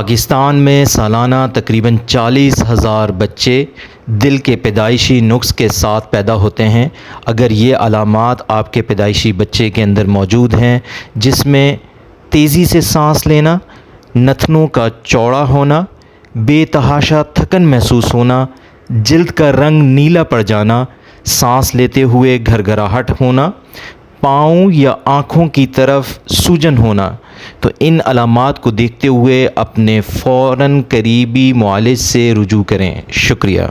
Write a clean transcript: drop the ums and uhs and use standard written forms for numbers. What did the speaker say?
पाकिस्तान में सालाना तकरीबन 40,000 बच्चे दिल के पैदाइशी नुक्स के साथ पैदा होते हैं। अगर ये अलामात आपके पैदाइशी बच्चे के अंदर मौजूद हैं, जिसमें तेज़ी से सांस लेना, नथनों का चौड़ा होना, बेतहाशा थकन महसूस होना, जिल्द का रंग नीला पड़ जाना, सांस लेते हुए घरघराहट होना, पाँव या आँखों की तरफ सूजन होना, तो इन अलामात को देखते हुए अपने फ़ौरन करीबी मुआलिज से रुजू करें। शुक्रिया।